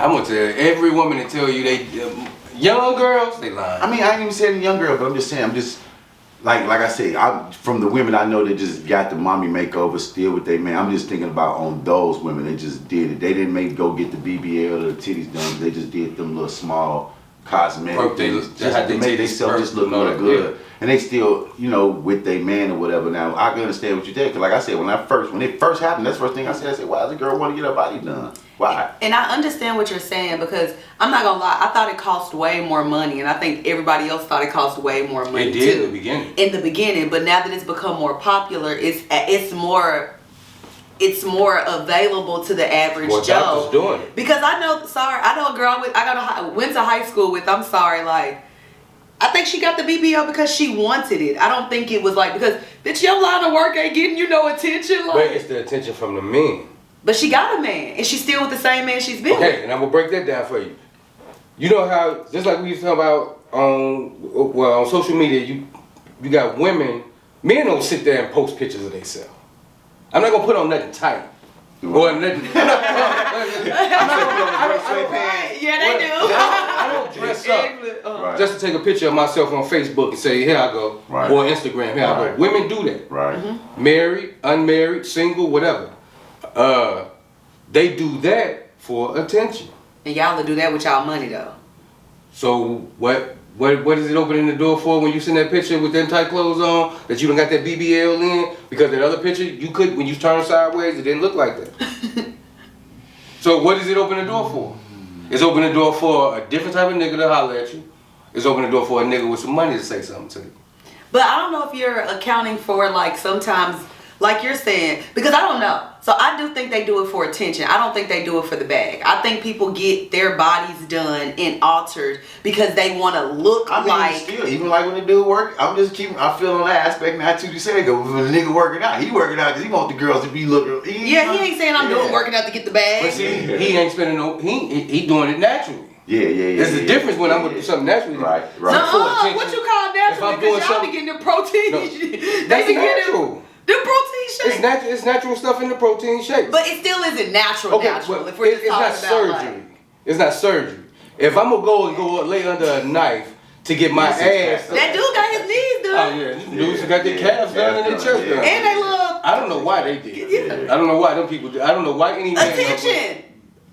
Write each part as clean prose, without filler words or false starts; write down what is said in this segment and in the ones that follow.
I want to every woman to tell you they young girls they lying. I mean, I ain't even saying young girl, but I'm just saying, like I say, from the women I know that just got the mommy makeover still with their man. I'm just thinking about on those women. They just did it. They didn't go get the BBL or the titties done. They just did them little small cosmetic things just to make themselves just look good. And they still, with their man or whatever. Now I can understand what you did, because like I said, when it first happened, that's the first thing I said, why does a girl want to get her body done? Why? And I understand what you're saying, because I'm not gonna lie, I thought it cost way more money, and I think everybody else thought it cost way more money too. It did in the beginning. But now that it's become more popular, it's more available to the average Joe. Doing it. Because I know a girl went to high school with. I'm sorry, like, I think she got the BBL because she wanted it. I don't think it was like, because bitch, your line of work ain't getting you no attention. Like, but it's the attention from the men. But she got a man, and she's still with the same man she's been with. Okay, and I'm gonna break that down for you. You know how, just like we used to talk about on social media, you got women, men don't sit there and post pictures of themselves. I'm not gonna put on nothing tight. Or nothing. Yeah, they do. I don't dress up just to take a picture of myself on Facebook and say, here I go. Right. Or Instagram, here I go. Women do that. Right. Mm-hmm. Married, unmarried, single, whatever. They do that for attention. And y'all will do that with y'all money though. So what is it opening the door for when you send that picture with them tight clothes on, that you don't got that BBL in? Because that other picture, when you turn sideways, it didn't look like that. So what does it open the door for? It's opening the door for a different type of nigga to holler at you. It's opening the door for a nigga with some money to say something to you. But I don't know if you're accounting for, like, sometimes, like you're saying, because I don't know. So I do think they do it for attention. I don't think they do it for the bag. I think people get their bodies done and altered because they want to look still, even like when the dude work, I feel on that aspect now too. You said when the nigga working out, he working out because he want the girls to be looking. He ain't saying I'm doing working out to get the bag. But see, he ain't spending he doing it naturally. Yeah. There's a difference when I'm gonna do something naturally. Right. No, what you call natural? Because y'all be getting the protein. No, They be natural. The protein shake. It's natural stuff in the protein shake. But it still isn't natural. Well, if we're just it's not talking about surgery. like, It's not surgery. If I'm gonna go lay under a knife to get my ass. that dude got his knees done. Oh yeah, dudes got their calves done and their chest done. And they look. I don't know why they did. Yeah. I don't know why them people did. I don't know why any man. Attention.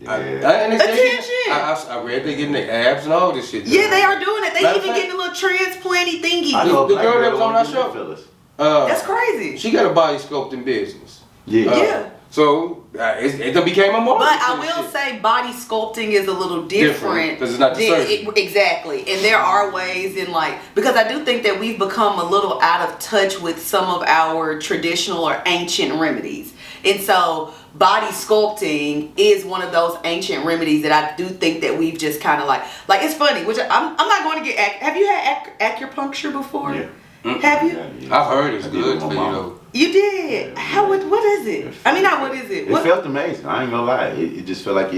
Attention. I read they getting their abs and all this shit done. Yeah, they are doing it. They even getting a little transplanty thingy. The girl that was on our show. That's crazy. She got a body sculpting business. Yeah. So it became a market. But I will say body sculpting is a little different. Because it's not the surgery. Exactly. And there are ways in because I do think that we've become a little out of touch with some of our traditional or ancient remedies. And so body sculpting is one of those ancient remedies that I do think that we've just kind of like it's funny, which I'm not going to get, have you had acupuncture before? Yeah. Have you? I've heard it's good for you though. You did? What is it? I mean, not what is it? It felt amazing. I ain't gonna lie. It just felt like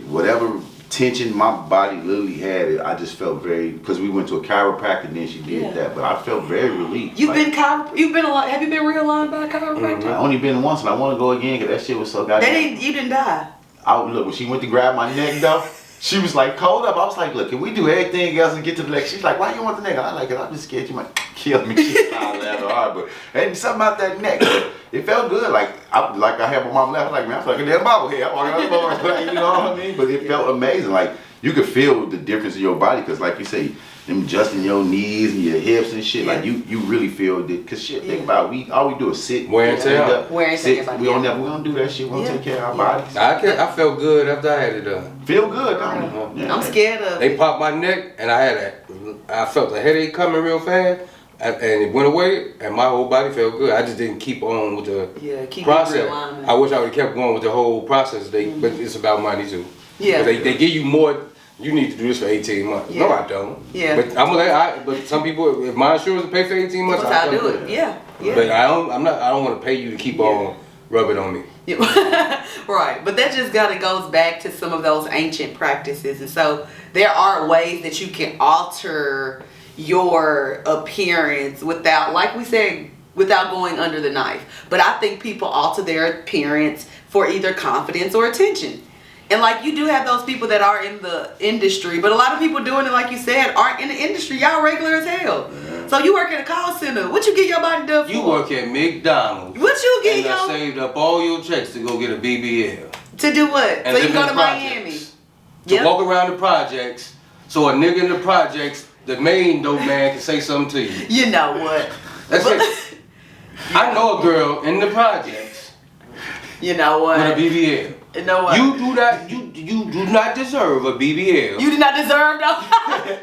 whatever tension my body literally had, I just felt because we went to a chiropractor and then she did that, but I felt very relieved. Have you been realigned by a chiropractor? I only been once and I want to go again because that shit was so goddamn. You didn't die. Look, when she went to grab my neck though, she was like, hold up. I was like, look, can we do everything else and get to the neck? She's like, why you want the neck? I like it. I'm just scared you might kill me. She started laughing hard, but ain't something about that neck. It felt good. Like I had my mom laugh. Like, man, I feel like a damn bobblehead. I'm walking out the bar, you know what I mean? But it felt amazing. Like you could feel the difference in your body because, like you say, them adjusting your knees and your hips and shit. Like you really feel it. Cause shit, think about it. All we do is sit, wear and tear. We don't do that shit. We don't take care of our bodies. I felt good after I had it done. Feel good, don't you? I'm scared of. They popped my neck and I felt a headache coming real fast. And it went away, and my whole body felt good. I just didn't keep on with the process. I wish I would have kept going with the whole process. But it's about money too. Yeah. They give you more. You need to do this for 18 months. Yeah. No, I don't. Yeah. But some people, if my insurance will pay for 18 months, I'll do it. Yeah. But I don't want to pay you to keep on rubbing on me. Yeah. Right. But that just goes back to some of those ancient practices, and so there are ways that you can alter your appearance without, like we said, without going under the knife. But I think people alter their appearance for either confidence or attention. And like you do have those people that are in the industry, but a lot of people doing it, like you said, aren't in the industry. Y'all regular as hell. Yeah. So you work at a call center. What you get your body done for? You work at McDonald's. What you get and I your saved up all your checks to go get a BBL. to do what? And So you live go in to the Miami. projects. To Yep. walk around the projects, so a nigga in the projects, the main dope man, can say something to you. You know what? That's it. I know a girl in the projects You know what? with a BBL. You know what? You do not deserve a BBL. You did not deserve no.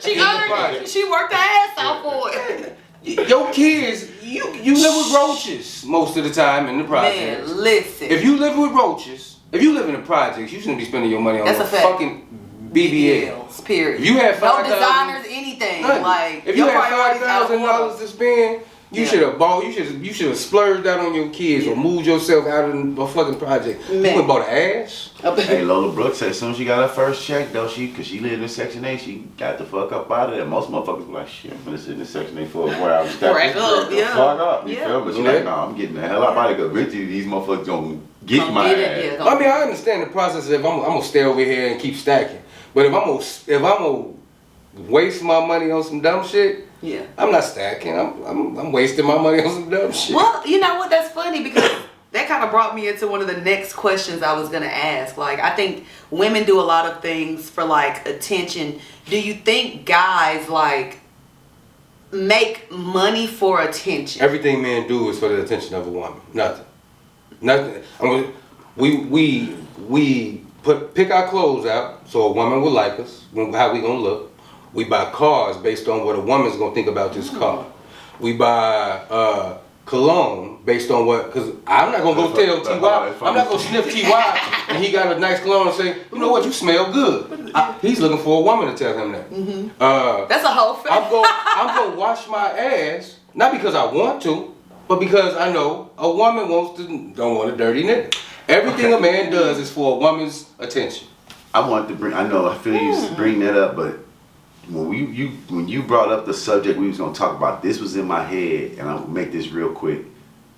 She In the earned it. project. She worked her ass off for it. Your kids, you live with roaches most of the time in the projects. Man, listen. If you live with roaches, if you live in the projects, you shouldn't be spending your money on That's a a fact. fucking BBL. Period. If you had no $5,000 designers, anything. Nothing. Like if you your had priorities out of $5,000 order. to spend, you Yeah. should have bought. You should have splurged that on your kids or moved yourself out of the fucking project. You Man. went bought an ass. Hey, Lola Brooks said as soon as she got her first check, though, cause she lived in Section 8, she got the fuck up out of there. Most motherfuckers be like, shit, I'm gonna sit in Section 8 for a while. Rack up, The yeah. fuck up, you Yeah. feel me? But she Yeah. like, nah, I'm getting the hell out of here, cause eventually these motherfuckers gonna get Gonna my get ass. it, yeah, I mean, I understand the process. If I'm gonna stay over here and keep stacking, but if I'm gonna waste my money on some dumb shit, Yeah. I'm not stacking. I'm wasting my money on some dumb shit. Well, you know what? That's funny because that kind of brought me into one of the next questions I was gonna ask. Like, I think women do a lot of things for like attention. Do you think guys like make money for attention? Everything men do is for the attention of a woman. Nothing. I mean, we pick our clothes out so a woman will like us. How we gonna look? We buy cars based on what a woman's gonna think about this car. We buy cologne based on what, because I'm not gonna go tell T.Y. I'm not gonna sniff T.Y. and he got a nice cologne and say, you know what, you smell good. He's looking for a woman to tell him that. That's a whole thing. I'm gonna wash my ass, not because I want to, but because I know a woman don't want a dirty nigga. Everything a man does is for a woman's attention. I want to bring, I feel you bring that up, but when you brought up the subject we was gonna talk about, this was in my head, and I'll make this real quick,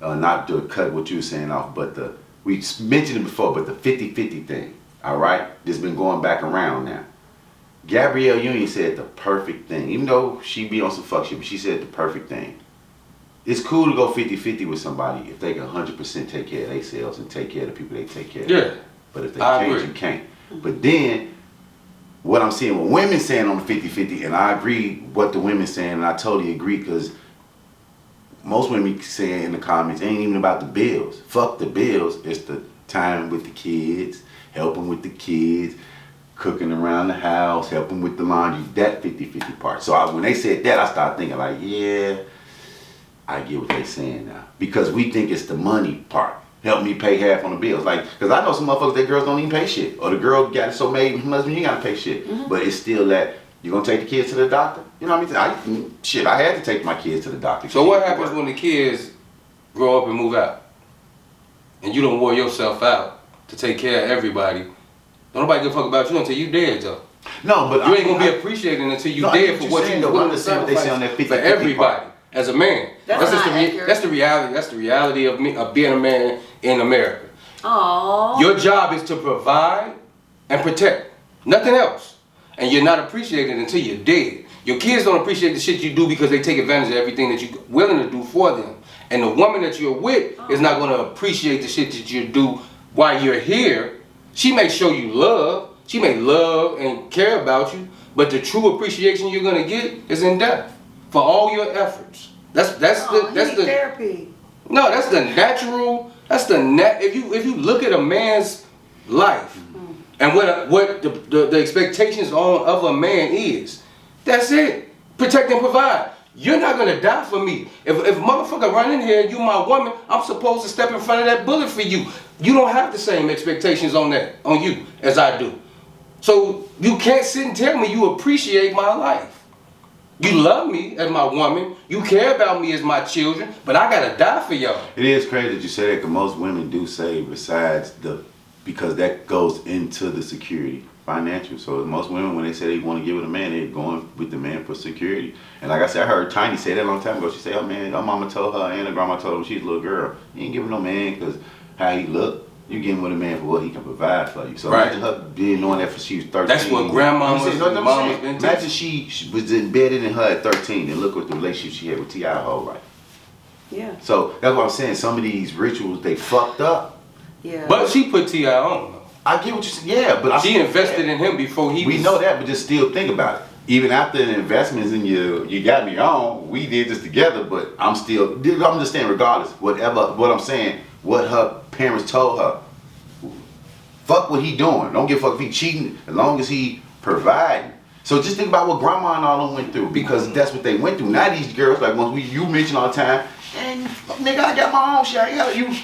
not to cut what you were saying off, but we mentioned it before, but the 50-50 thing, all right? This been going back around now. Gabrielle Union said the perfect thing, even though she be on some fuck shit, but she said the perfect thing. It's cool to go 50-50 with somebody if they can 100% take care of themselves and take care of the people they take care of. Yeah. But if they I can't, agree. you can't. But then, what I'm seeing what women saying on the 50-50, and I agree what the women saying, and I totally agree, because most women saying in the comments, it ain't even about the bills. Fuck the bills. It's the time with the kids, helping with the kids, cooking around the house, helping with the laundry, that 50-50 part. So when they said that, I started thinking like, yeah, I get what they saying now. Because we think it's the money part. Help me pay half on the bills. Like, because I know some motherfuckers, that girls don't even pay shit. Or the girl got it so made, husband, you gotta pay shit. But it's still that, you gonna take the kids to the doctor? You know what I mean? I had to take my kids to the doctor. So what happens when the kids grow up and move out? And you don't wore yourself out to take care of everybody. Don't nobody give a fuck about you until you dead, though. No, but You ain't gonna be appreciated until you No, I get dead what for what you're saying, you though. willing I'm to just saying what they say on that sacrifice 50-50 for everybody. part. As a man, That's just not accurate. that's the reality. That's the reality of me, of being a man in America. Aww. Your job is to provide and protect, nothing else. And you're not appreciated until you're dead. Your kids don't appreciate the shit you do because they take advantage of everything that you're willing to do for them. And the woman that you're with is not going to appreciate the shit that you do while you're here. She may show you love. She may love and care about you. But the true appreciation you're going to get is in death for all your efforts. That's the therapy. no, that's the natural. That's the if you look at a man's life and what the expectations of a man is, that's it. Protect and provide. You're not gonna die for me. If motherfucker run in here and you my woman, I'm supposed to step in front of that bullet for you. You don't have the same expectations on you as I do. So you can't sit and tell me you appreciate my life. You love me as my woman. You care about me as my children, but I gotta die for y'all. It is crazy that you say that, because most women do say besides because that goes into the security, financial. So most women, when they say they want to get with a man, they're going with the man for security. And like I said, I heard Tiny say that a long time ago. She said, oh man, her mama told her and her grandma told her when she was a little girl, you ain't giving no man because how he look. You getting with a man for what he can provide for you. So Right. imagine her being knowing that she was 13. That's what grandma You know was- what I'm mom saying? was been Imagine she was embedded in her at 13 and look what the relationship she had with T.I. her whole life. Yeah. So that's what I'm saying. Some of these rituals, they fucked up. Yeah. But she put T.I. on, though. I get what you're saying. Yeah, but She invested in him before he We was... know that, but just still think about it. Even after the investments in you got me on, we did this together, but I'm just saying regardless, what I'm saying, what her parents told her, fuck what he doing. Don't give a fuck if he cheating, as long as he providing. So just think about what grandma and all them went through, because that's what they went through. Now these girls, like you mention all the time, and nigga, I got my own shit, I got you.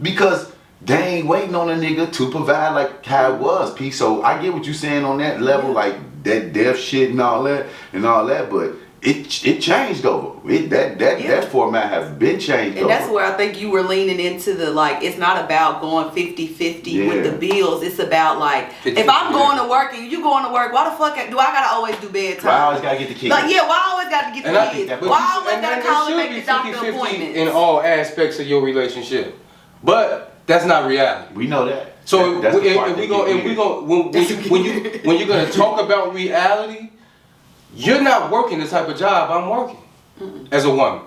Because they ain't waiting on a nigga to provide like how it was, P. So I get what you saying on that level, like that deaf shit and all that, but it changed over. That format has been changed And over. that's where I think you were leaning into the, like, it's not about going 50-50 with the bills. It's about, like, 50, if I'm going to work and you going to work, why the fuck do I gotta always do bedtime? Why I always gotta get the kids? Like, yeah, why I always gotta get And the I think kids? that- Why I always and gotta there call and should make be the doctor 50-50 appointments? in all aspects of your relationship. But that's not reality. We know that. So That's the part if that we go, get if we weird. go, when you're gonna talk about reality, you're not working the type of job I'm working as a woman.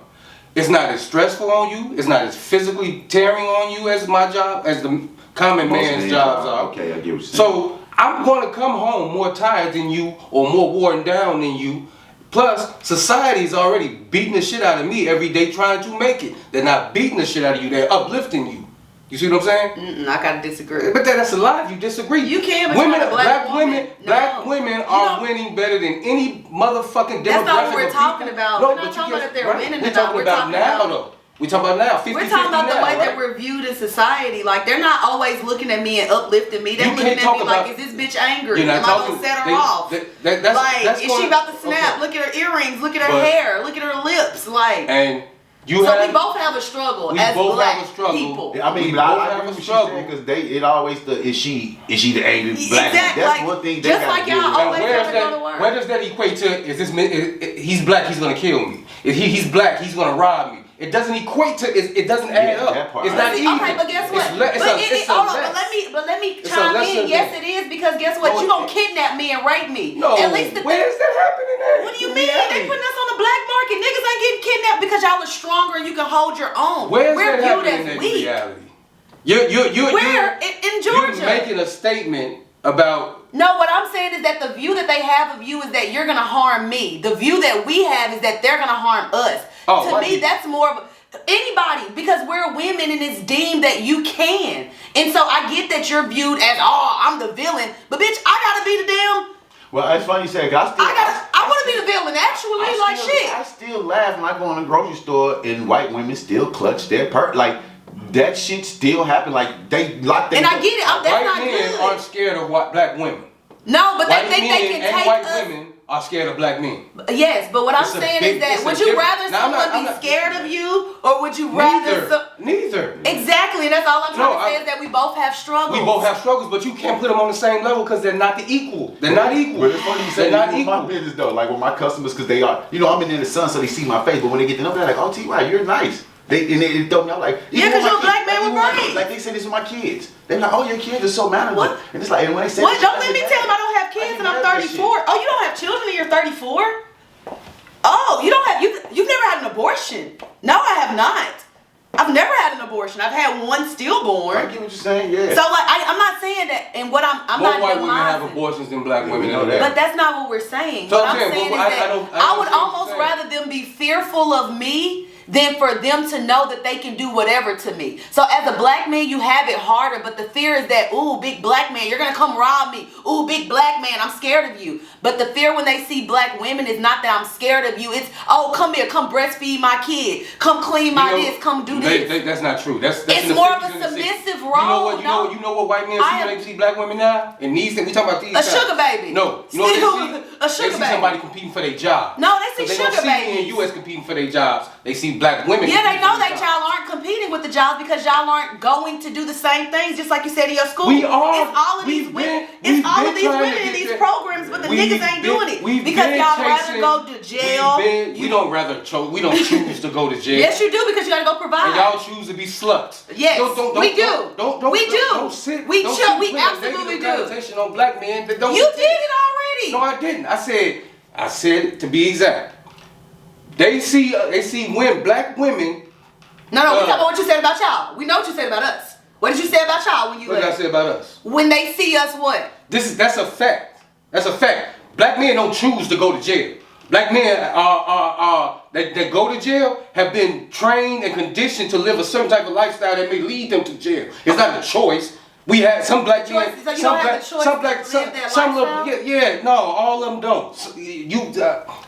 It's not as stressful on you. It's not as physically tearing on you as my job, as the common Most man's men's jobs are. Okay, I get what you're saying. So I'm gonna come home more tired than you or more worn down than you. Plus, society's already beating the shit out of me every day trying to make it. They're not beating the shit out of you. They're uplifting you. You see what I'm saying? I gotta disagree. But that's a lie if you disagree. You can, but women, you're not a black woman. black No. women You are don't- winning better than any motherfucking demographic. That's not what we're of talking people. about. No, We're not but talking you about if just- they're right. winning We're or not. talking We're about talking now about- though. We're talking about now. 50, We're talking about the now, way right? that we're viewed in society. Like, they're not always looking at me and uplifting me. They're You looking can't at talk me about- like, is this bitch angry? You're not Am I talking. gonna set her off? That's Is going, she about to snap? okay. Look at her earrings. Look at her But- hair. Look at her lips. Like, And you so have. we both have a struggle we as both black have a struggle. people. I mean, We but both I have agree a with you struggle. saying, because is she the angry black? Exactly, That's like, one thing they just gotta like deal y'all with. always And where's gotta go to that? work. Where does that equate to? Is this he's black? He's gonna kill me. If he's black, he's gonna rob me. It doesn't equate to. It doesn't add Yeah, up. that part. It's not even. Okay, but guess what? Hold on, but let me It's a chime lesson in. Yes, that- it is, because guess what? No, You don't it- kidnap me and rape me. No. At least the where is that happening at? What do you mean? They putting us on the black market. Niggas ain't getting kidnapped because y'all are stronger and you can hold your own. Where's We're that viewed happening in as that weak. reality? You're Where? In Georgia. You're making a statement about. No, what I'm saying is that the view that they have of you is that you're gonna harm me. The view that we have is that they're gonna harm us. Oh, to why me, you- that's more of anybody, because we're women and it's deemed that you can. And so I get that you're viewed as, oh, I'm the villain, but bitch, I gotta be the damn. Well, it's funny you say, 'cause I want to be the villain. Actually, like shit. I still laugh when I go in the grocery store and white women still clutch their purse. Like, that shit still happen. Like, they lock their And I get it. That's White not men good. aren't scared of black women. No, but White they think they men can and take white us. women are scared of black men. Yes, but what I'm It's a saying big- is that it's a would you difference. rather Now, I'm someone not- I'm be not- scared of you, or would you rather Neither. Exactly, and that's all I'm trying No, to say is that we both have struggles. We both have struggles, but you can't put them on the same level because they're not the equal. They're not equal. But it's funny you say they're not that with my equal. business though. Like with my customers, because they are, I'm in the sun, so they see my face. But when they get to know, they're like, "Oh, T.Y., you're nice." They throw me out like, Yeah, even 'cause my you're a black kids- man with even my- brains. Like they say this with my kids. They're like, "Oh, your kids are so manageable." What? And it's like, and when they say, What? this, Don't I let get me mad. tell them I don't have I kids get and I'm mad at that 34. Oh, you don't have children and you're 34? Oh, you don't have you've never had an abortion? No, I have not. I've never had an abortion. I've had one I stillborn. get what you're saying, yeah. So like I'm not saying that, and what I'm More not white women have demising. abortions than black women. know in that. But that's not what we're saying. So What I'm I'm saying, saying is well, I that don't- I I would understand what almost you're saying. rather them be fearful of me than for them to know that they can do whatever to me. So as a black man, you have it harder, but the fear is that, ooh, big black man, you're gonna come rob me. Ooh, big black man, I'm scared of you. But the fear when they see black women is not that I'm scared of you. It's, oh, come here, come breastfeed my kid. Come clean my this, come do this. That's not true. That's It's in the more of 50s a and the 60s. submissive You know role, what? You know what white men I see when am- they see black women now? And these things, we talking about these A times. sugar baby. No. You know what they see? a sugar they see baby. somebody competing for their job. No, they see 'Cause sugar don't see me babies. in U.S. competing for their jobs. They see black women. Yeah, they competing know for their that jobs. y'all aren't competing with the jobs because y'all aren't going to do the same things, just like you said in your school. We are. It's all of these We've women. been- It's all of we've these been trying women to in get these that. programs, but the We've niggas ain't been- doing it we've because been y'all chasing- rather go to jail. We don't rather we don't choose to go to jail. Yes, you do because you gotta go provide. And y'all choose to be sluts. Yes, we do. We do. Don't sit. We don't should- sit we with a absolutely negative do. connotation on black men that don't. You did it already. No, I didn't. I said to be exact. They see when black women. No, we talking about what you said about y'all. We know what you said about us. What did you say about y'all when you What did I left? say about us? When they see us, what? That's a fact. That's a fact. Black men don't choose to go to jail. Black men that go to jail have been trained and conditioned to live a certain type of lifestyle that may lead them to jail. It's not a choice. We had some black men, So you don't have the choice to live that some little, lifestyle? no, all of them don't. So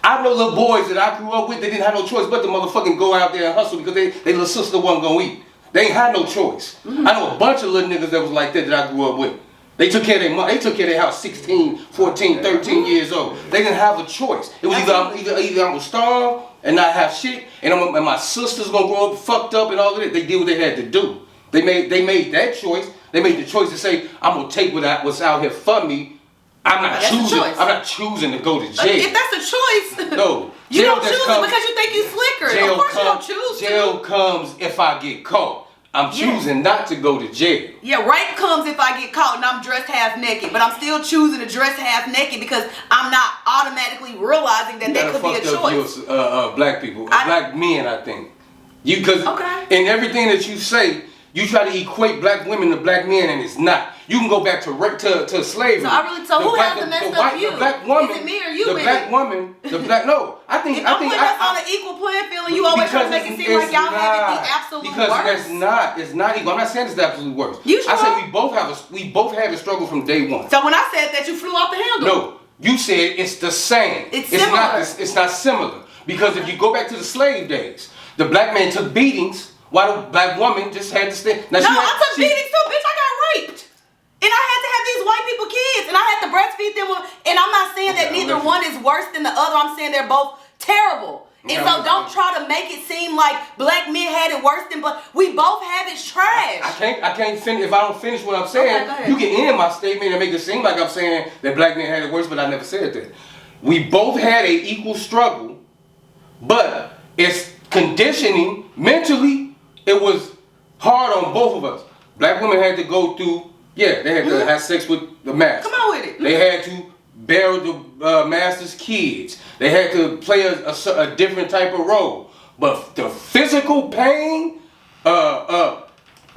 I know little boys that I grew up with, they didn't have no choice but to motherfucking go out there and hustle because they little sister wasn't gonna eat. They ain't had no choice. Mm-hmm. I know a bunch of little niggas that was like that I grew up with. They took care of their mom. They took care of their house 16, 14, 13 years old. They didn't have a choice. It was either I'm gonna starve and not have shit, and my sister's gonna grow up fucked up and all of that. They did what they had to do. They made that choice. They made the choice to say, I'm gonna take what's out here for me. I'm not That's a choosing. choice. I'm not choosing to go to jail. If that's a choice, No. you Jail don't just choose it comes- because you think you slicker. Jail Of course you don't comes. choose Jail to. comes if I get caught. I'm Yeah. choosing not to go to jail. Yeah, rape comes if I get caught and I'm dressed half naked, but I'm still choosing to dress half naked because I'm not automatically realizing that that could be a choice. Black people, I- black men. I think because Okay. in everything that you say, you try to equate black women to black men, and it's not. You can go back to slavery. So who has the messed up view? The black woman. Is it me or you, The man? black woman. The black. No, I think. If I I'm think. putting us on an equal playing field and you always try to make it seem like y'all have it the absolute because worst. that's not. It's not equal. I'm not saying it's the absolute worst. You I sure? said we both had a struggle from day one. So when I said that, you flew off the handle. No, you said it's the same. It's not. similar. It's not similar because if you go back to the slave days, the black man took beatings while the black woman just had to stay. Now, No, I took beatings too, bitch. I got raped. And I had to have these white people kids. And I had to breastfeed them. And I'm not saying that Okay, neither listen. one is worse than the other. I'm saying they're both terrible. Okay, And so listen. don't try to make it seem like black men had it worse than black. We both have it trash. I can't finish. If I don't finish what I'm saying, Okay, go ahead. you can end my statement and make it seem like I'm saying that black men had it worse, but I never said that. We both had a equal struggle, but it's conditioning mentally. It was hard on both of us. Black women had to go through. Yeah, they had to have sex with the master. Come on with it. They had to bear the master's kids. They had to play a different type of role. But the physical pain,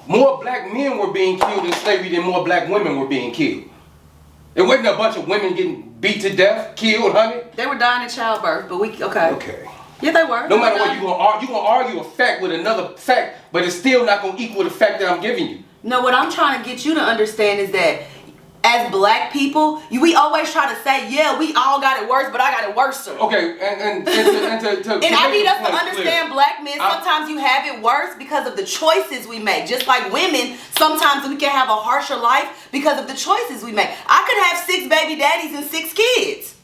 more black men were being killed in slavery than more black women were being killed. It wasn't a bunch of women getting beat to death, killed, honey. They were dying in childbirth, but okay. Okay. Yeah, they were. No matter what, you're gonna argue a fact with another fact, but it's still not gonna equal the fact that I'm giving you. No, what I'm trying to get you to understand is that as black people, we always try to say, yeah, we all got it worse, but I got it worse. Okay, and to And I make need the us to point understand clear. black men, sometimes you have it worse because of the choices we make. Just like women, sometimes we can have a harsher life because of the choices we make. I could have 6 baby daddies and 6 kids.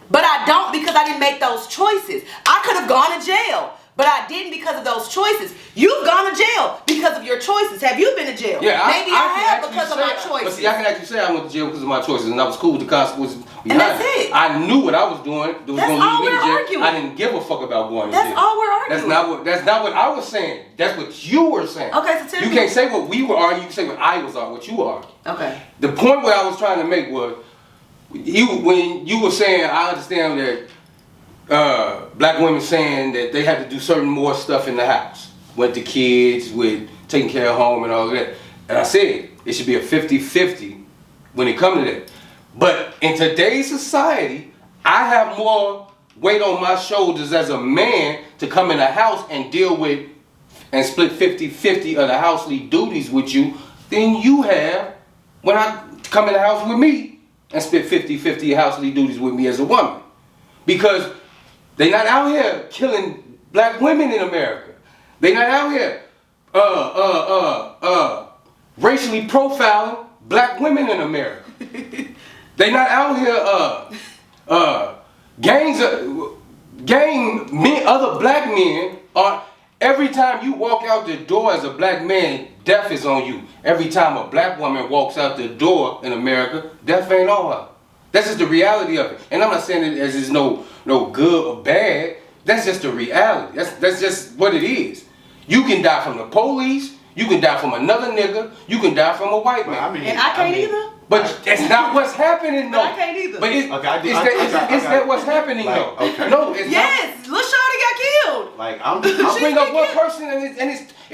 But I don't because I didn't make those choices. I could have gone to jail, but I didn't because of those choices. You've gone to jail because of your choices. Have you been to jail? Yeah, Maybe I can have actually because of say- my choices. But see, I can actually say I went to jail because of my choices, and I was cool with the consequences behind that's it. I knew what I was doing. That was That's gonna all lead me to we're jail. arguing. I didn't give a fuck about going to That's jail. all we're arguing. That's not what I was saying. That's what you were saying. Okay, so tell you me. can't say what we were arguing. You can say what I was arguing. What you were arguing. Okay. The point what I was trying to make was, when you were saying, I understand that black women saying that they had to do certain more stuff in the house, with the kids, with taking care of home and all of that. And I said it should be a 50-50 when it comes to that. But in today's society, I have more weight on my shoulders as a man to come in the house and deal with and split 50-50 of the housely duties with you than you have when I come in the house with me and split 50-50 housely duties with me as a woman. Because they not out here killing black women in America. They not out here racially profiling black women in America. They not out here other black men are, every time you walk out the door as a black man, death is on you. Every time a black woman walks out the door in America, death ain't on her. That's just the reality of it. And I'm not saying it as is no good or bad. That's just the reality. That's just what it is. You can die from the police. You can die from another nigga. You can die from a white man. And I can't either. But that's not what's happening, though. But I can't either. But is that what's happening, though? Okay. No, it's Yes, Lil Shorty got killed. Like I'm bring up one person and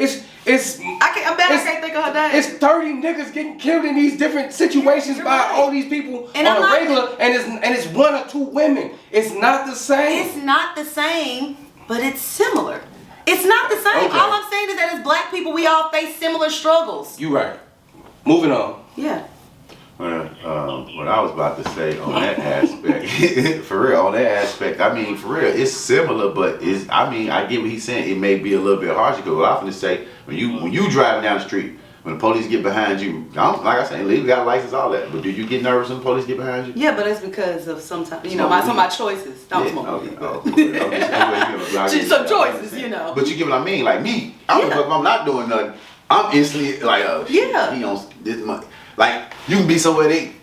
it's I'm bad I can't think of her name. It's 30 niggas getting killed in these different situations You're by right. all these people And on I'm a not- regular, and it's one or two women. It's not the same. It's not the same, but it's similar. It's not the same. Okay. All I'm saying is that as black people, we all face similar struggles. You right. Moving on. Yeah. What I was about to say on that aspect, for real, on that aspect, I mean, for real, it's similar, but I get what he's saying. It may be a little bit harsher, because what I'm gonna say, when you driving down the street, when the police get behind you, like I said, legal got a license, all that, but do you get nervous when the police get behind you? Yeah, but it's because of sometimes, some of my choices. Don't smoke. Some choices, you know. But you get what I mean? Like me, I don't know if I'm not doing nothing. I'm instantly like, Yeah. he on this money. Like, you can be somewhere like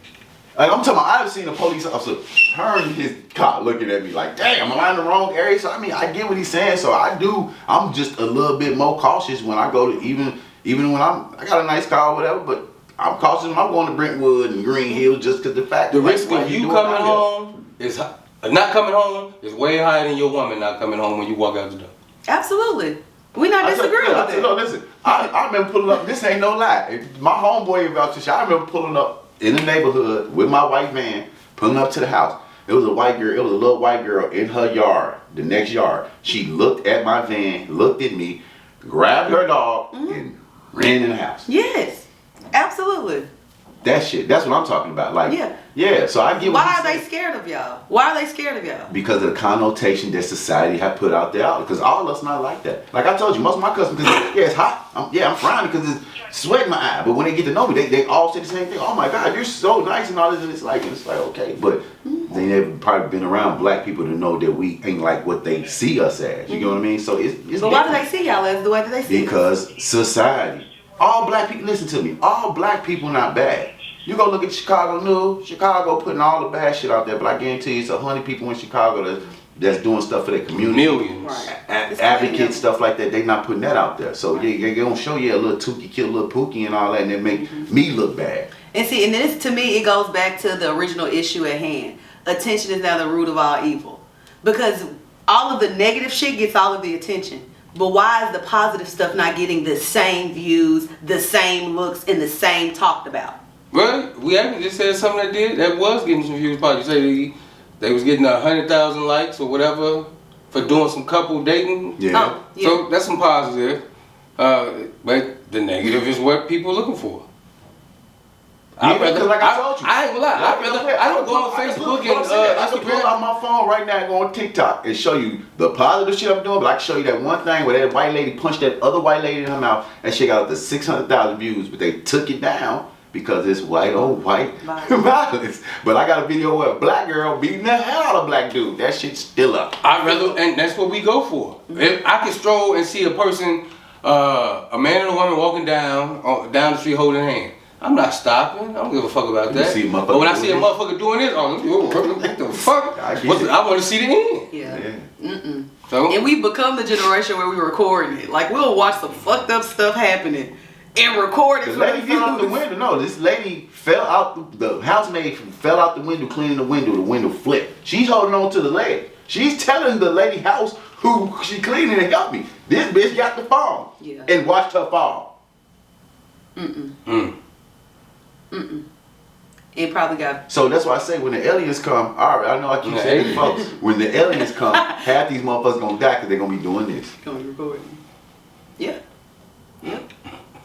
I'm talking about, I've seen a police officer turn his car looking at me like, damn, am I in the wrong area? So I mean, I get what he's saying. So I'm just a little bit more cautious when I go to, even when I got a nice car or whatever, but I'm cautious when I'm going to Brentwood and Green Hill just because the fact The like, risk why of you you doing coming out there? home is not coming home is way higher than your woman not coming home when you walk out the door. Absolutely. We're not disagreeing with that. No, listen. I remember pulling up. This ain't no lie. My homeboy about to. I remember pulling up in the neighborhood with my white van, pulling up to the house. It was a white girl. It was a little white girl in her yard, the next yard. She looked at my van, looked at me, grabbed her dog, and ran in the house. Yes, absolutely. That shit. That's what I'm talking about. Like, yeah. So I get. What Why he's are they saying. scared of y'all? Why are they scared of y'all? Because of the connotation that society had put out there. Because all of us not like that. Like I told you, most of my customers, it's hot. I'm frowning because it's sweat in my eye. But when they get to know me, they all say the same thing. Oh my God, you're so nice and all this. And it's like okay. But they never probably been around black people to know that we ain't like what they see us as. You know what I mean? So it's But why do they see y'all as the way that they see us? Because society. All black people, listen to me. All black people not bad. You go look at Chicago News. Chicago putting all the bad shit out there, but I guarantee you it's 100 people in Chicago that's doing stuff for their community. Millions. Right. Advocates, stuff like that. They not putting that out there. So they gonna show you a little Tukey kill a little Pookie and all that, and they make me look bad. And see, and this to me, it goes back to the original issue at hand. Attention is now the root of all evil. Because all of the negative shit gets all of the attention. But why is the positive stuff not getting the same views, the same looks, and the same talked about? Well, we actually just said something that was getting some views. Probably say they was getting 100,000 likes or whatever for doing some couple dating. Yeah. Oh, yeah. So that's some positive. But the negative is what people are looking for. Because like I told you, I ain't gonna lie. I don't go on Facebook and I can pull out my phone right now and go on TikTok and show you the positive shit I'm doing, but I can show you that one thing where that white lady punched that other white lady in her mouth. That shit got up to 600,000 views, but they took it down because it's white on white violence. But I got a video where a black girl beating the hell out of a black dude. That shit's still up. And that's what we go for. If I can stroll and see a person, a man and a woman walking down the street holding hands, I'm not stopping. I don't give a fuck about You that. see a motherfucker But when I see a doing motherfucker doing this, what the fuck? I want to see the end. Yeah. So And we've become the generation where we recording it. Like, we'll watch some fucked up stuff happening and record it. The for lady get out the news. window. No, this lady fell out. The housemaid fell out the window, cleaning the window. The window flipped. She's holding on to the leg. She's telling the lady house who she cleaning to help me. This bitch got the phone and watched her fall. It probably got. So that's why I say when the aliens come, all right, I know I keep saying it, folks. When the aliens come, half these motherfuckers gonna die because they're gonna be doing this. Gonna be recording. Yeah. Yep.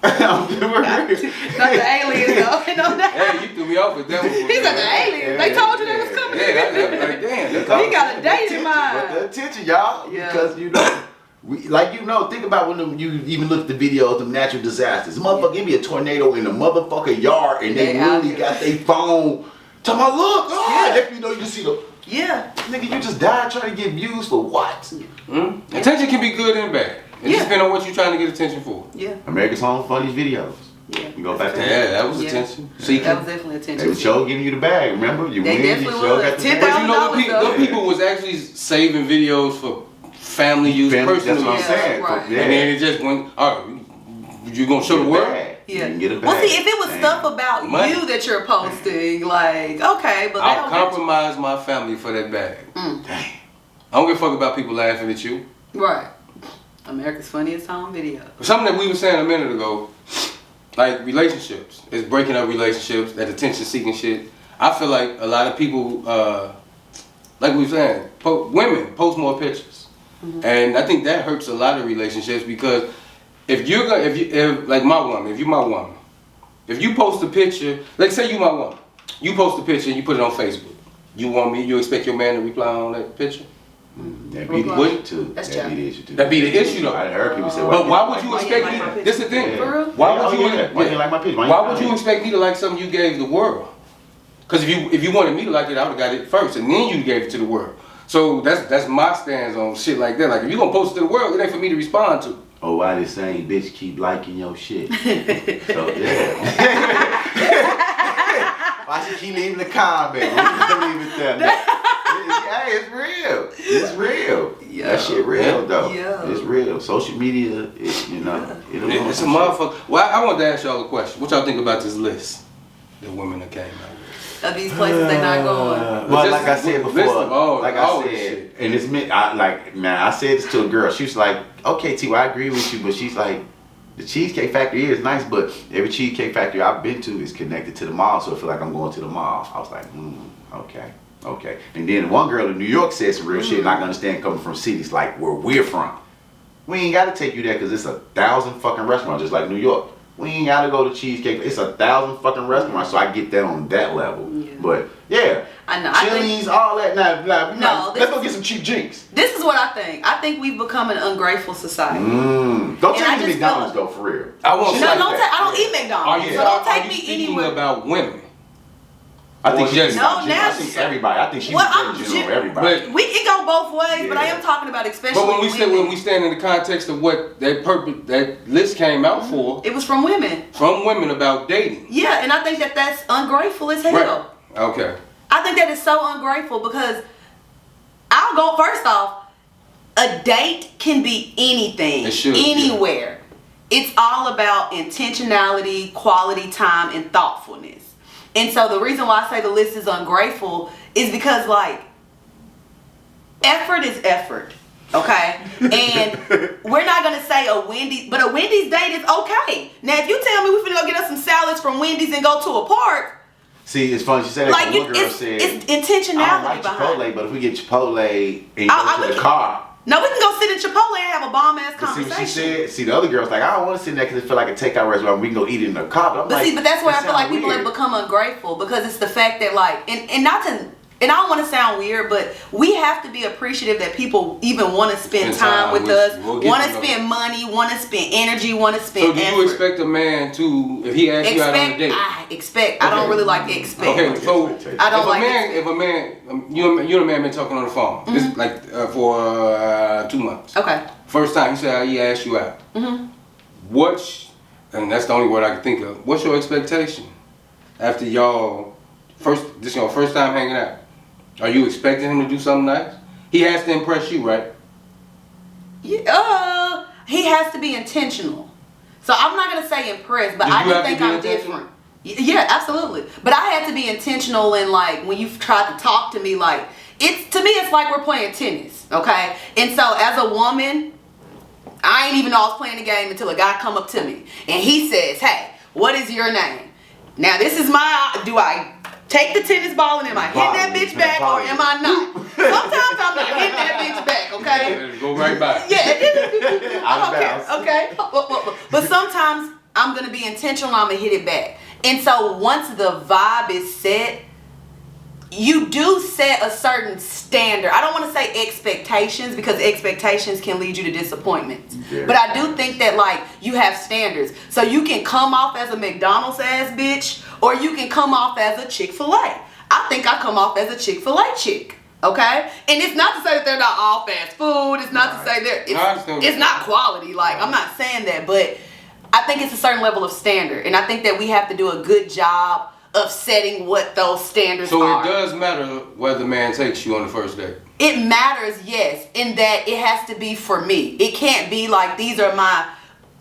I'm doing Not the aliens though. No, hey, you threw me off with that one. He's like the aliens. They told you they was coming. Yeah, like, damn. He got a date in mind. But the attention, y'all, Yeah. because think about when you even look at the videos of natural disasters. Motherfucker, give me a tornado in the motherfucking yard and they They out really here. got their phone. Talking about, look, Yeah. if you know, you see the Yeah. Nigga, you just died trying to get views for what? Attention can be good and bad. It Yeah. just depends on what you're trying to get attention for. Yeah. America's Home Funniest Videos. Yeah. You go back to Yeah, that was Yeah. attention. That Seeking. was definitely attention. They was sure giving you the bag, remember? You They win, you definitely sure was. got the $10,000 But you know, though. those people was actually saving videos for family use, Family, personal that's what I'm use. saying. right. Yeah. And then it just went, oh, you gonna show the world? Yeah. You can get a bag. Well, see, if it was Damn. stuff about Money. you that you're posting, like, okay, but I'll they'll compromise my family for that bag. Mm. Damn. I don't give a fuck about people laughing at you. Right. America's Funniest Home Video. Something that we were saying a minute ago, like relationships, is breaking up relationships, that attention seeking shit. I feel like a lot of people, like we were saying, women post more pictures, and I think that hurts a lot of relationships because if like my woman, if you my woman, if you post a picture, like say you my woman, you post a picture and you put it on Facebook, you expect your man to reply on that picture? That be the Reply. issue too. That's That be child. the issue too. That be the issue though. I heard people say, But why would you Why you expect like me? my picture? This is the thing. For real? Why would you? Why you like my picture? Why would you expect me to like something you gave the world? Because if you wanted me to like it, I would have got it first, and then you gave it to the world. So that's my stance on shit like that. Like if you gonna post it to the world, it ain't for me to respond to. Oh, why this same bitch keep liking your shit? So yeah. Why she keep leaving the comment? We just leave it there. Hey, it's real. It's real. Yeah. That shit real though. Yeah. It's real. Social media, it'll It's a motherfucker. Well, I want to ask y'all a question. What y'all think about this list that women that came out with? Of these places they not going. Well, Just like I said before, list of all like I this said, shit. and it's me. I said this to a girl. She was like, "Okay, T, I agree with you," but she's like, "The Cheesecake Factory is nice, but every Cheesecake Factory I've been to is connected to the mall, so I feel like I'm going to the mall." I was like, okay. And then one girl in New York said some real shit, and I can understand coming from cities like where we're from. We ain't got to take you there because it's 1,000 fucking restaurants just like New York. We ain't got to go to Cheesecake. It's 1,000 fucking restaurants, so I get that on that level. Yeah. But yeah, I know. I think- Chili's, all that. No, Let's go get some cheap drinks. This is what I think. I think we've become an ungrateful society. Don't And I take me to just McDonald's feel- though, for real. I won't No, say don't that. take. I don't eat Are McDonald's. you, So don't are take you me speaking anywhere. about women? I think Or she's just- No, I now- think everybody. I think she's Well, I'm in general, everybody. But We can go both ways, but I Yeah. am talking about especially But when women. we stand in the context of what that list came out for, It was from women. from women about dating. Yeah, and I think that that's ungrateful as hell. Right. Okay. I think that is so ungrateful because I'll go first off. A date can be anything, It should, yeah. anywhere. It's all about intentionality, quality time, and thoughtfulness. And so the reason why I say the list is ungrateful is because like effort is effort. Okay? And we're not gonna say a Wendy's, but a Wendy's date is okay. Now if you tell me we finna go get us some salads from Wendy's and go to a park, See, it's funny. She said that. like One girl it's said, intentionality "I don't like behind it. Chipotle, but if we get Chipotle and I go to would- the car." No, we can go sit in Chipotle and have a bomb ass But see conversation. what she said? See, the other girl's like, I don't want to sit in there because it feel like a takeout restaurant. We can go eat it in the car. But I'm But like, see, but that's where I that feel like sound people have weird. become ungrateful because it's the fact that like, and not to, and I don't want to sound weird, but we have to be appreciative that people even want to spend time with us, We'll get want to to know. spend money, want to spend energy, want to spend So do effort. you expect a man to, if he asks you out on a Expect? date? I expect. I Okay. don't really like to expect. Okay, so I don't like if a man, you and a man been talking on the phone, Mm-hmm. this like for 2 months. Okay. First time he said he asked you out. Mm-hmm. And that's the only word I can think of. What's your expectation after y'all this your first time hanging out? Are you expecting him to do something nice? He has to impress you, right? Yeah, he has to be intentional. So I'm not gonna say impressed, but Do I you do have to think be I'm intentional? different. Yeah, absolutely. But I had to be intentional in like when you've tried to talk to me, like it's to me it's like we're playing tennis, okay? And so as a woman, I ain't even know I was playing the game until a guy come up to me and he says, "Hey, what is your name?" Now this is do I take the tennis ball and am I hitting that bitch back or am I not? Sometimes I'm not hitting that bitch back, okay? Go right by. Yeah, Out of okay, bounds. okay. But sometimes I'm gonna be intentional. I'm gonna hit it back. And so once the vibe is set, you do set a certain standard. I don't want to say expectations because expectations can lead you to disappointments. Yeah. But I do think that like you have standards. So you can come off as a McDonald's ass bitch or you can come off as a Chick-fil-A. I think I come off as a Chick-fil-A chick. Okay? And it's not to say that they're not all fast food. It's not to say I understand. it's not quality. Like, I'm not saying that, but I think it's a certain level of standard. And I think that we have to do a good job of setting what those standards So are. it does matter whether the man takes you on the first date. It matters, yes, in that it has to be for me. It can't be like these are my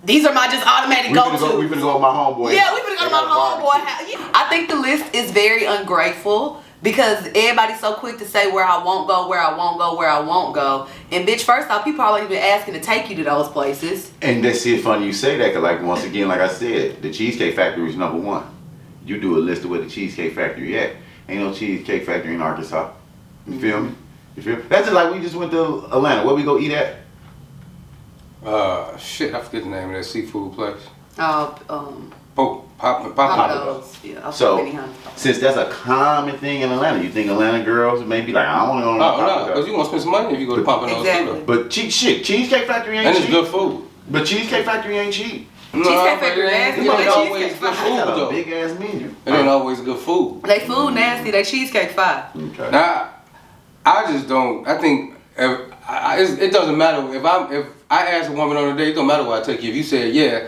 just automatic We finna go-to. go with my homeboy. Yeah, we finna go to my homeboy house. Yeah. I think the list is very ungrateful because everybody's so quick to say where I won't go, where I won't go, where I won't go. And bitch, first off, people always been asking to take you to those places. And that's it funny you say that, cause like once again, like I said, the Cheesecake Factory is number one. You do a list of where the Cheesecake Factory at. Ain't no Cheesecake Factory in Arkansas. You feel me? You feel me? That's just like we just went to Atlanta. Where we go eat at? Shit, I forget the name of that seafood place. Papa. Papados. Yeah, So, Benihana. since that's a common thing in Atlanta, you think Atlanta girls may be like, I don't want to go to Oh, no, Papa because you want to spend some money if you go to Pompanos Exactly. too. But Cheesecake Factory ain't And it's cheap. good food. But Cheesecake Factory ain't cheap. Cheesecake Factory nasty, It but ain't that always cheesecake good fire. They food got a though. big ass menu. It ain't always good food. They food nasty, they cheesecake fire. Okay. Now, I just don't. I think it doesn't matter if I ask a woman on a date. It don't matter where I take you. If you say yeah,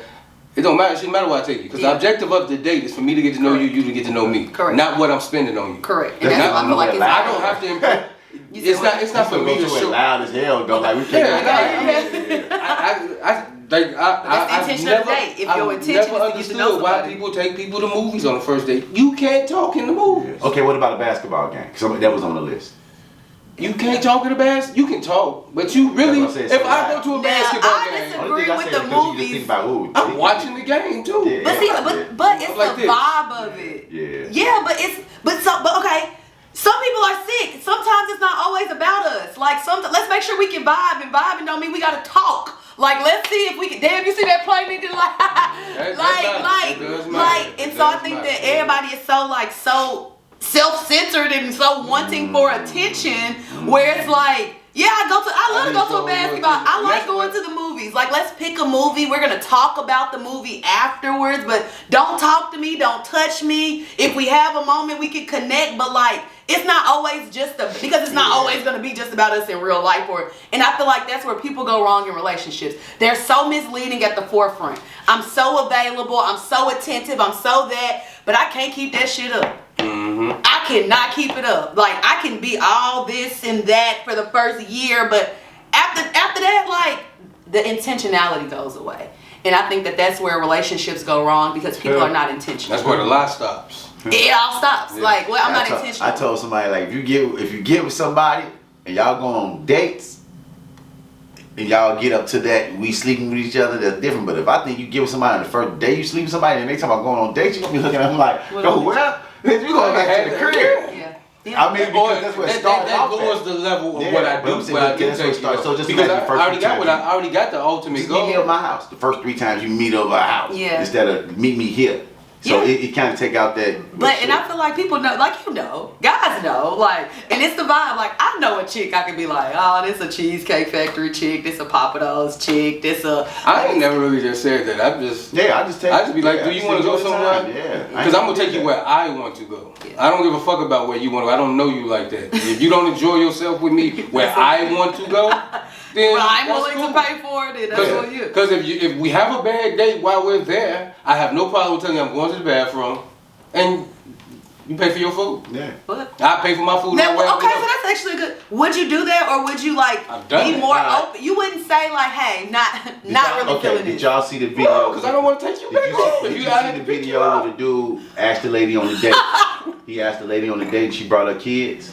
it don't matter. It shouldn't matter where I take you because Yeah. the objective of the date is for me to get to know you, you to get to know me. Correct. Not what I'm spending on you. Correct. That's And that's not why I feel like it's I don't have to impress. You It's said not. what? It's not for me to Go to it show. loud as hell though. Like we Yeah, can't. I've intention of the never, date. If your I've intention never is to get to understood know why somebody. people take people to movies on the first date. You can't talk in the movies. Okay, what about a basketball game? Because that was on the list. You can't talk in the basketball. You can talk, but you really. That's what I said, If so I loud. go to a Now, basketball I game, disagree. Only thing I with said the is because you just movies. think about ooh. I'm watching the game too. Yeah. But see, but it's Like the this. vibe of it. Yeah. Yeah, but okay. Some people are sick. Sometimes it's not always about us. Like let's make sure we can vibe, and vibing don't mean we gotta talk. Like let's see if we can. Damn, you see that play, nigga? That does matter. And It so I does think matter. that everybody is so self-centered and so wanting for attention, where it's like. Yeah, I love to go to a basketball. I like going to the movies. Like, let's pick a movie. We're gonna talk about the movie afterwards, but don't talk to me, don't touch me. If we have a moment, we can connect. But like, it's not always because it's not always gonna be just about us in real life. And I feel like that's where people go wrong in relationships. They're so misleading at the forefront. I'm so available. I'm so attentive. I'm so that, but I can't keep that shit up. I cannot keep it up. Like I can be all this and that for the first year, but after that, like the intentionality goes away. And I think that that's where relationships go wrong because people are not intentional. That's where the lie stops. It all stops. Yeah. Like, well, I'm not I intentional. told somebody like if you get with somebody and y'all go on dates and y'all get up to that we sleeping with each other, that's different. But if I think you get with somebody on the first day you sleep with somebody and the next time I'm going on dates, you gonna be looking at them like, Well, go where? You going back to the crib. Yeah. I mean, because that's what it started that off lowers at. the level of Yeah, what I but do. I'm saying What I that do that's where it take you starts. up. So just because imagine the first I already two got times what I already got the ultimate Just goal. meet me at my house. The first 3 times you meet over a house. Yeah. Instead of meet me here. So Yeah. it kind of take out that. But and I feel like people know, like guys know, like, and it's the vibe. Like I know a chick, I could be like, oh, this a Cheesecake Factory chick, this a Papados chick, this a. I ain't never really just said that. I just I just be like, do you want to go somewhere? Yeah. Because I'm gonna take you where I want to go. Yeah. I don't give a fuck about where you want to go. I don't know you like that. If you don't enjoy yourself with me where I want to go, then Well, I'm that's willing cool. to pay for it, and that's on you. Because if we have a bad date while we're there, I have no problem with telling you I'm going to the bathroom, and you pay for your food. Yeah. But I pay for my food. now, wherever okay, we so go. that's actually good. Would you do that, or would you like I've done be it. more Alright. open? You wouldn't say like, hey, not really Okay, feeling did it. y'all see the video? No, because I don't want to take you back home. Did If you you out see of the the picture, video where the dude asked the lady on the date? He asked the lady on the date and she brought her kids.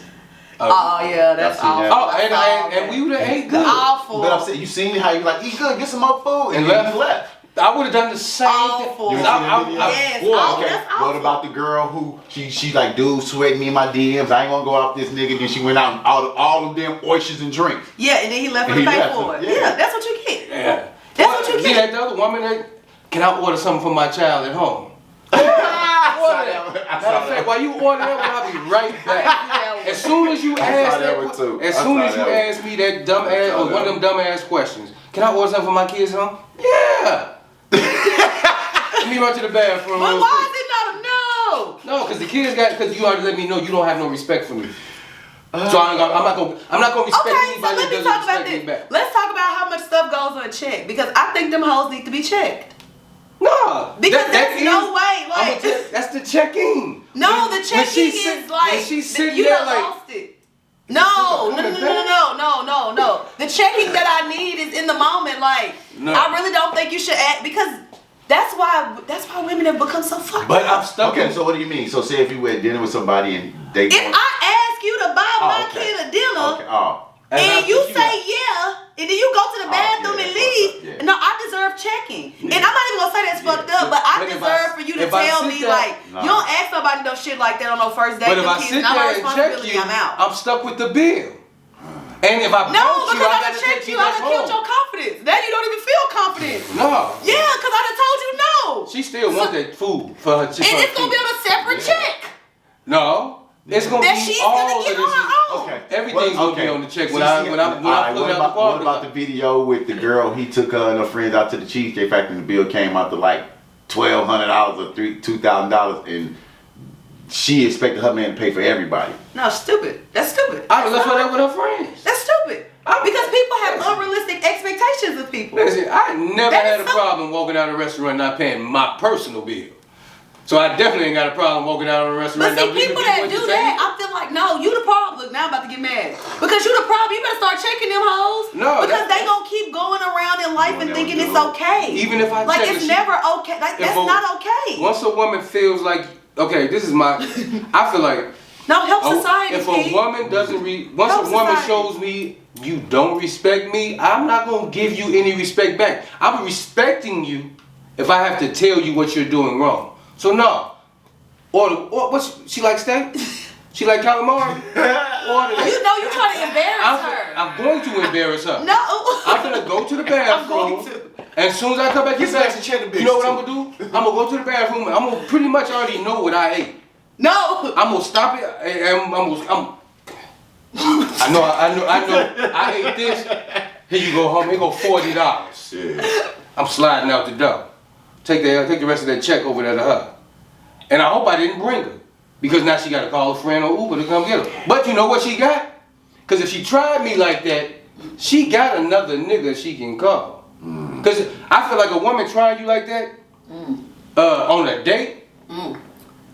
Oh yeah, that's I've seen that. awful. Oh, and we would have ate good. Awful. But I'm saying, you seen how you like, eat good, get some more food, and And then left. you left. I would have done the same Awful. thing. You seen that video? Yes, boy, awful. Okay, that's what awful. about the girl who she like, dude, sweating me in my DMs. I ain't gonna go off this nigga. Then she went out and all of them oysters and drinks. Yeah, and then he left her And to he pay left for her, it. yeah. Yeah, that's what you get. Yeah. That's what you See get. that other woman that, can I order something for my child at home? I Order saw that. that. I Matter saw of fact, that. while you order that one, I'll be right back. As soon as you I ask saw that that, one too. as I soon saw as you that one. ask me that dumb I ass saw or that one of them dumb ass questions, can I order something for my kids at home? Yeah. Let me run to the bathroom. But real why quick. is it not a no? No, because you already let me know you don't have no respect for me. So I'm not gonna respect Okay, so anybody let that me doesn't talk about respect me this. back. Let's talk about how much stuff goes unchecked because I think them hoes need to be checked. No, Because there's no way, like that's the checking. no, the When checking she is sit- like when she's sitting you there done like- lost it. No. The checking that I need is in the moment. Like No. I really don't think you should act because that's why women have become so fucked But up. I'm stuck. Okay, so what do you mean? So say if you were at dinner with somebody and they If I ask you to buy my okay. kid a dinner Okay, oh. And I and you put you say out. yeah, and then you go to the Oh, bathroom yeah, and that's leave, fucked up, yeah. no, I deserve checking. And I'm not even gonna say that's Yeah. fucked up, but I But if deserve I- for you to if I tell sit me there- like Nah. you don't ask somebody no shit like that on no first date. But if them I kids, sit not my there and check responsibility. you, I'm out. I'm stuck with the bill. And if I No, bounce because you, I I gotta done checked take you, you I back done killed your home. confidence. Now you don't even feel confident. No. Yeah, because I done told you no. She still wants that food for her. And it's gonna be on a separate check No. It's gonna that be she's all gonna of get this. on her own. Okay. Everything's gonna be on the check when I put Alright, out the what parking about the lot. video with the girl? He took her and her friends out to the Cheesecake Factory, and the bill came out to like $1,200 or $2,000, and she expected her man to pay for everybody. No, stupid. That's stupid. I done left her there with her friends. That's stupid. Because people have unrealistic expectations of people. Listen, I never That had is a so- problem walking out of a restaurant not paying my personal bill. So I definitely ain't got a problem walking out of a But restaurant see, not giving people me that what do to that, take. I feel like, no, you the problem. Look, now I'm about to get mad. Because you the problem. You better start checking them hoes. No, Because that- they gonna keep going around in life You'll and never thinking do it's it. okay. Even if I like check it's it, never okay. Like, that's not okay. Once a woman feels like, okay, this is my, I feel like, No, help society. if a King. woman doesn't once Help a woman society. shows me you don't respect me, I'm not gonna give you any respect back. I'm respecting you if I have to tell you what you're doing wrong. So no. Or what's she like steak? She like calamari? Order that. You know you trying to embarrass her. I'm going to embarrass her. No. I'm gonna go to the I'm bathroom. going to. And as soon as I come back Get in some the extra cheddar bathroom, you know what bits, I'm gonna do? I'm gonna go to the bathroom and I'm gonna pretty much already know what I ate. No. I'm gonna stop it and I know I ate this. Here you go home, here go $40. Yeah. I'm sliding out the door. Take the rest of that check over there to her. And I hope I didn't bring her. Because now she gotta call a friend or Uber to come get her. But you know what she got? Cause if she tried me like that, she got another nigga she can call. Cause I feel like a woman trying you like that, on a date,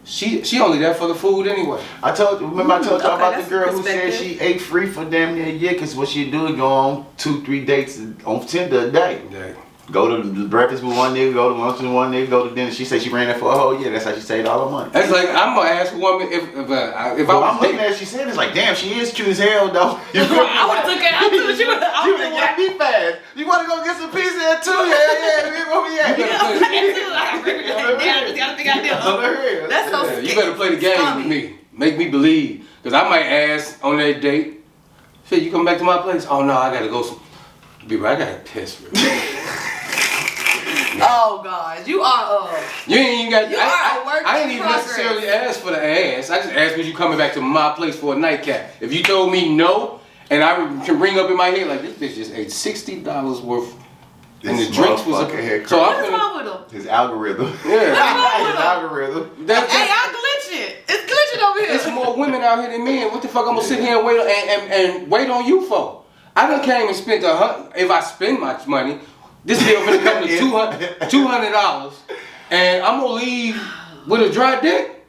she only there for the food anyway. Remember I told y'all Okay, about the that's girl who said perspective. she ate free for damn near a year, cause what she do is go on 2-3 dates on Tinder a day. Yeah. Go to breakfast with one nigga, go to lunch with one nigga, go to dinner. She said she ran that for a whole year. That's how she saved all her money. That's like I'm gonna ask a woman if I But was I'm looking dating. at it, she said it's like, damn, she is cute as hell though. You I would've took it out too. She would've- I You would've would've got me fast. You wanna go get some pizza there too? Yeah, where we at? That's so Yeah, you better play the game with me. Make me believe. Cause I might ask on that date, shit, you come back to my place? Oh no, I gotta go be right, I gotta piss real quick. Oh God, you are You ain't even got You are a work I ain't in even progress. necessarily asked for the ass. I just asked was you coming back to my place for a nightcap. If you told me no, and I can bring up in my head like this bitch just ate $60 worth and the This drinks was motherfucker here so What's I'm gonna, wrong with him? His algorithm. yeah. His algorithm. Hey, That, I'm glitching. It's glitching over here. it's more women out here than men. What the fuck I'm gonna sit here and wait and wait on you for? I done came and spent if I spend much money, this bill finna come to $200, and I'm gonna leave with a dry dick?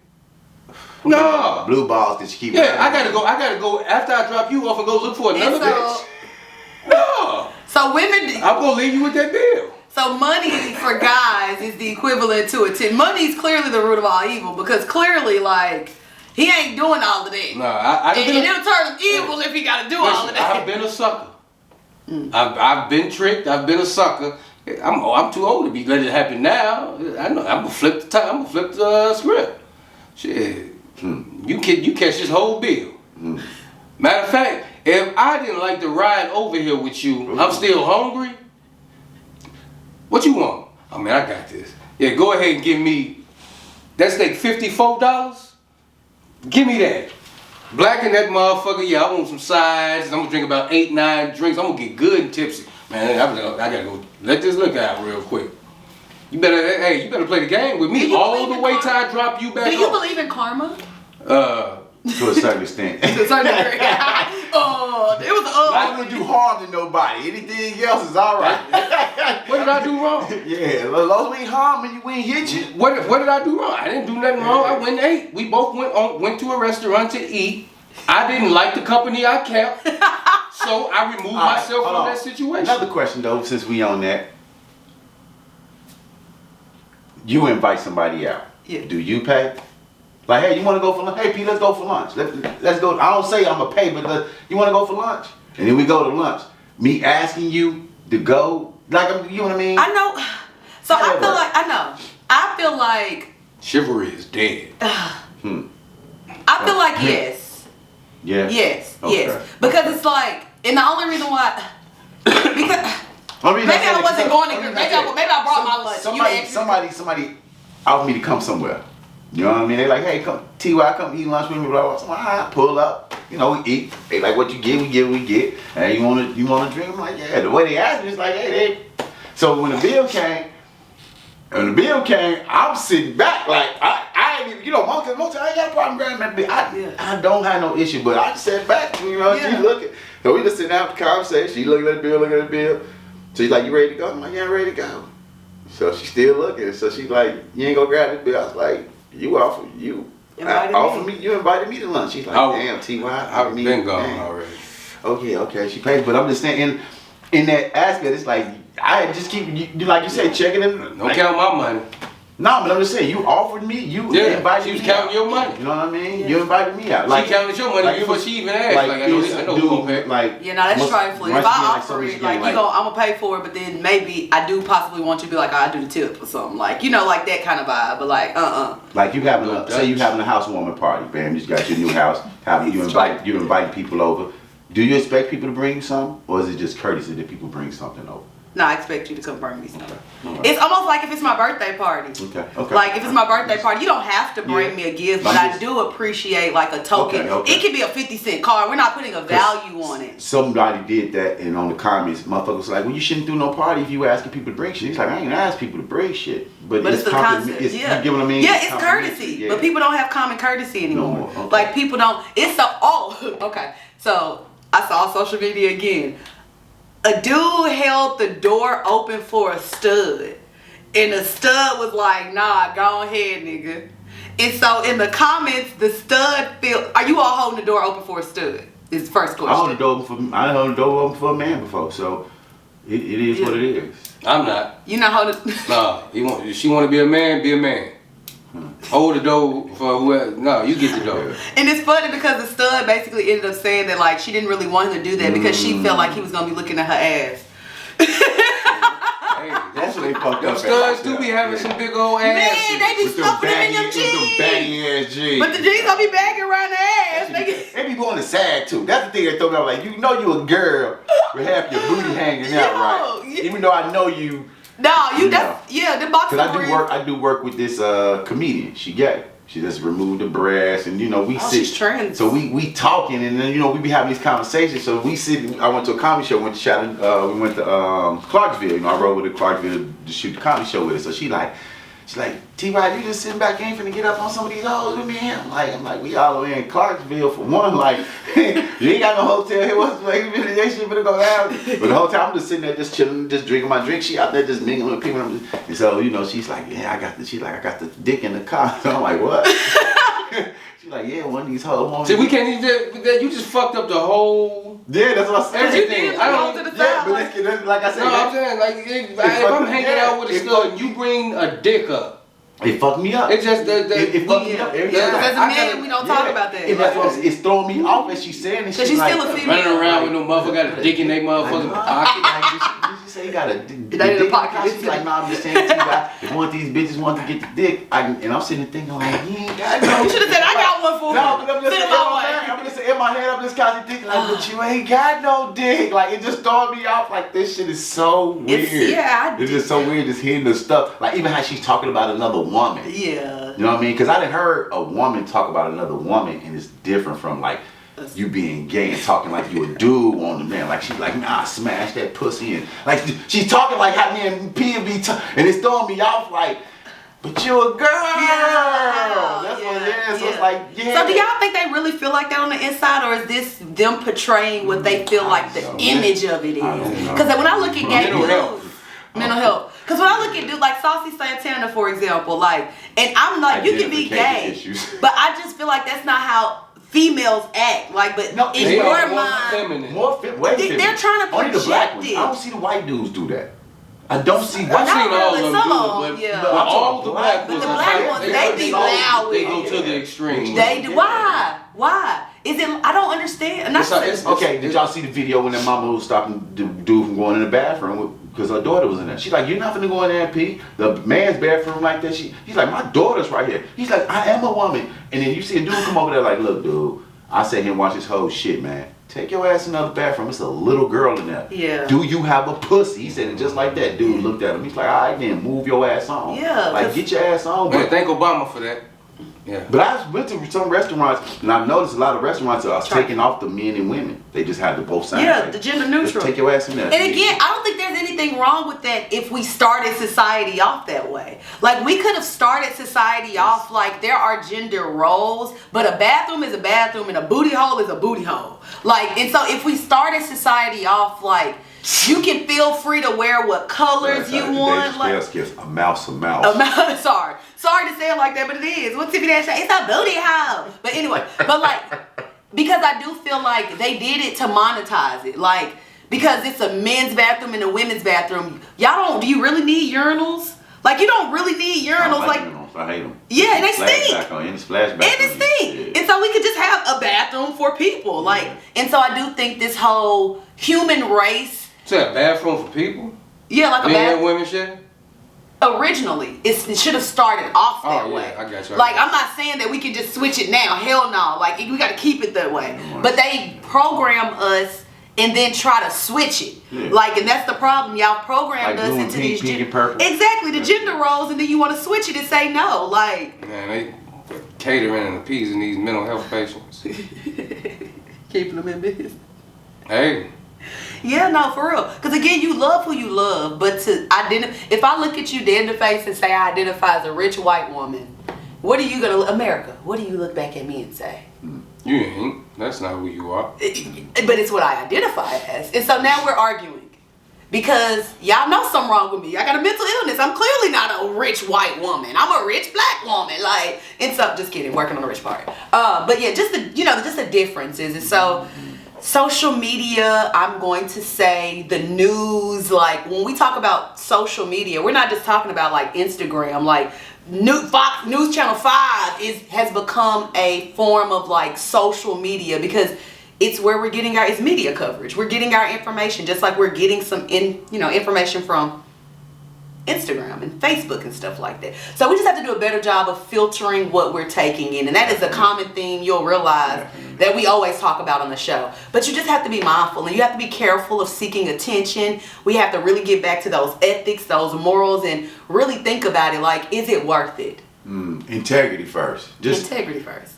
No. Blue balls that you keep. Yeah, I gotta go after I drop you off and go look for another And so- bitch. No. So women, I'm gonna leave you with that bill. so money for guys is the equivalent to a 10. Money is clearly the root of all evil because clearly, like, he ain't doing all of that. No, I And it'll turn him evil if he got to do all of listen, that. I've been a sucker. I've been tricked. I've been a sucker. I'm too old to be letting it happen now. I know. I'm gonna flip the time. I'm gonna flip the script. Shit, you catch this whole bill. Matter of fact, if I didn't like to ride over here with you, I'm still hungry. What you want? I mean, I got this. Yeah, go ahead and give me that steak $54. Give me that. Blacken that motherfucker. Yeah, I want some sides. I'm gonna drink about 8-9 drinks. I'm gonna get good and tipsy. Man, I gotta go let this look out real quick. You better play the game with Do me you all believe the in way till karma? I drop you back Do you off. believe in karma? To a certain extent. To a certain degree. It was I wouldn't do harm to nobody. Anything else is all right. What did I do wrong? Yeah, as long as we ain't harming you, we ain't hit you. What did I do wrong? I didn't do nothing wrong. I went and ate. We both went to a restaurant to eat. I didn't like the company I kept, so I removed myself from that situation. Another question though, since we on that. You invite somebody out. Yeah. Do you pay? Like, hey, you want to go for lunch? Hey, P, let's go for lunch. Let's go. I don't say I'm going to pay, but you want to go for lunch? And then we go to lunch. Me asking you to go, like, you know what I mean? I know. So I feel like Chivalry is dead. I feel like yes. Yeah. Yes. Okay. Yes. Because it's like, and the only reason why, because maybe I wasn't going to. Maybe I brought my lunch. Somebody offered me to come somewhere. You know what I mean? They like, hey, come, T.Y., come eat lunch with me, blah, blah, blah. So I pull up, you know, we eat. They like, what you get, we get. Hey, you want to drink? I'm like, yeah. The way they asked me, it's like, hey, So when the bill came, I'm sitting back like, I ain't even, you know, most time I ain't got a problem grabbing that bill. I don't have no issue, but I sat back, you know, she looking. So we just sitting down for the conversation. She looking at the bill, So she's like, you ready to go? I'm like, yeah, I'm ready to go. So she's still looking. So she's like, you ain't gonna grab this bill. I was like, you invited me to lunch. She's like, damn, T.Y. I've been gone already. Okay, she pays, but I'm just saying, in that aspect, it's like, I just keep, like you say, checking in. Don't count my money. No, but I'm just saying, you offered me, you invited me out. She was counting your money. You know what I mean? Yeah. You invited me out. She counted your money before she even asked. Like I know who gonna pay. That's trifling. If I offer it, I'm gonna pay for it, but then maybe I do possibly want you to be like, I do the tip or something. Like, you know, like that kind of vibe. But like, Like you having a housewarming party, bam, you just got your new house, you invite people over. Do you expect people to bring something? Or is it just courtesy that people bring something over? No, I expect you to come bring me something. Okay. It's almost like if it's my birthday party. Okay. Like if it's my birthday party, you don't have to bring me a gift, but I do appreciate like a token. Okay. It could be a 50-cent card. We're not putting a value on it. Somebody did that, and on the comments, motherfuckers was like, well, you shouldn't do no party if you were asking people to bring shit. He's like, I ain't ask people to bring shit. But it's the concept. You get what I mean? Yeah, it's courtesy. Yeah. But people don't have common courtesy anymore. No, okay. Like people don't, okay. So I saw social media again. A dude held the door open for a stud. And the stud was like, nah, go ahead, nigga. And so in the comments, the stud are you all holding the door open for a stud? Is the first question. I hold the door open for a man before, so it is what it is. I'm not. You not holding? No, she want to be a man, be a man. Hold the door for whoever. No, you get the door. And it's funny because the stud basically ended up saying that like she didn't really want him to do that because she felt like he was gonna be looking at her ass. Hey, that's what they fucked up. Studs do be having some big old ass. Man, they be stuffing them in them jeans. Baggy ass jeans. But the jeans don't be baggy around the ass. They be going to sag too. That's the thing they throw me off. Like, you know you a girl with half your booty hanging out, right? Even though I know you. No, the boxing. Because I do work with this comedian. She gay. She just removed the breasts, and we sit. She's trans. So we talking, and then we be having these conversations. So we sit. I went to a comedy show. We went to Clarksville. I rode with her Clarksville to shoot the comedy show with her. So she's like, T.Y., you just sitting back, you ain't finna get up on some of these hoes with me and him. I'm like, we all the way in Clarksville for one. Like, you ain't got no hotel here. What's like, that shit finna go down. But the whole time I'm just sitting there, just chilling, just drinking my drink. She out there just mingling with people. And so, she's like, yeah, I got the dick in the car. So I'm like, what? She's like, yeah, one of these hoes. See, we can't even. You just fucked up the whole. Yeah, that's what I said. Everything. I don't. Yeah, but like I said. No, I'm saying like if I'm hanging out with a stud and you bring a dick up. It fucked me up. It just it fucked me up. As a man, we don't talk about that. It's throwing me off as she's saying this shit. She's like, still a female. Running around with no motherfucker got a dick in their motherfucking pocket. You say you got a dick in the pocket. She's like, nah, I'm just saying to you, if one of these bitches want to get the dick, and I'm sitting there thinking like, you ain't got no. You should have said, I got one for you. No, but I'm just in my head, I'm just constantly thinking like, but you ain't got no dick. Like, it just throwing me off. Like, this shit is so weird. It's just so weird just hearing the stuff. Like, even how she's talking about another woman. Yeah. You know what I mean? Because I done heard a woman talk about another woman, and it's different from like you being gay and talking like you a dude on the man. Like she's like, nah, smash that pussy, and like she's talking like how me and P and and it's throwing me off like, but you a girl. That's what it is. So it's like, yeah. So do y'all think they really feel like that on the inside, or is this them portraying what they feel like the image of it is? Because when I look at gay dudes, mental health. Because when I look at dudes like Saucy Santana, for example, like, and I'm like, you can be gay, but I just feel like that's not how females act. Like, but No, in They your are more mind, feminine. way they're trying to Only the black project ones. it. I don't see the white dudes do that. I don't see I've white. seen all really, of them some do of it, them, but yeah. but all the black But ones, the black ones, they be loud with They go it. to the extreme. They do. Why? Why? Is it? I don't understand. And It's like- it's- Okay, did y'all see the video when that mama was stopping the dude from going in the bathroom because her daughter was in there? She's like, "You're not finna go in there and pee." The man's bathroom like that. He's like, "My daughter's right here." He's like, "I am a woman." And then you see a dude come over there like, "Look, dude, I sat here and watched this whole shit, man. Take your ass in another bathroom. It's a little girl in there. Yeah. Do you have a pussy?" He said it just like that. Dude looked at him. He's like, "All right, then move your ass on." Yeah, Like, 'cause- get your ass on. Man, But thank Obama for that. Yeah. but I went to some restaurants and I noticed a lot of restaurants are Try. taking off the men and women. They just have the both sides. Yeah, Like, the gender just neutral. take your ass in there. And again, I don't think there's anything wrong with that if we started society off that way. Like, we could have started society off like there are gender roles, but a bathroom is a bathroom and a booty hole is a booty hole. Like, and so if we started society off like, you can feel free to wear what colors you want. Like, a mouse, a mouse. sorry to say it like that, but it is. What's Tiffany Nash say? It's a booty hole. But anyway, but like, because I do feel like they did it to monetize it. Like, because it's a men's bathroom and a women's bathroom. Do you really need urinals? Like, you don't really need I don't urinals. like Like, urinals. I hate them. yeah, and they stink. Splashback And it stink. And so we could just have a bathroom for people. Like, and so I do think this whole human race, Is that a bathroom for people? yeah, like a Men and bathroom. women shit? Originally, it should have started off that Oh, yeah, way. I got you. Like, I'm not saying that we can just switch it now. Hell no. Like, we got to keep it that way. But they program us and then try to switch it. Yeah. Like, and that's the problem. Y'all programmed Like us blue and into pink, these pink and purple. exactly the gender roles, and then you want to switch it and say no. Like, Man, they catering and appeasing these mental health patients. keeping them in business. Hey, Yeah, no, for real. Because again, you love who you love, but to identify, if I look at you dead in the face and say I identify as a rich white woman, what are you gonna, America? What do you look back at me and say? you ain't. That's not who you are. But it's what I identify as, and so now we're arguing because y'all know something wrong with me. I got a mental illness. I'm clearly not a rich white woman. I'm a rich black woman. Like, and so just kidding, working on the rich part. But yeah, just the differences, and so. Social media, I'm going to say the news, like when we talk about social media, we're not just talking about like Instagram, like Fox News Channel 5 has become a form of like social media because it's where we're getting it's media coverage. We're getting our information just like we're getting some information from Instagram and Facebook and stuff like that. So we just have to do a better job of filtering what we're taking in. And that is a common theme you'll realize that we always talk about on the show. But you just have to be mindful and you have to be careful of seeking attention. We have to really get back to those ethics, those morals, and really think about it like, is it worth it? Integrity first. Integrity first.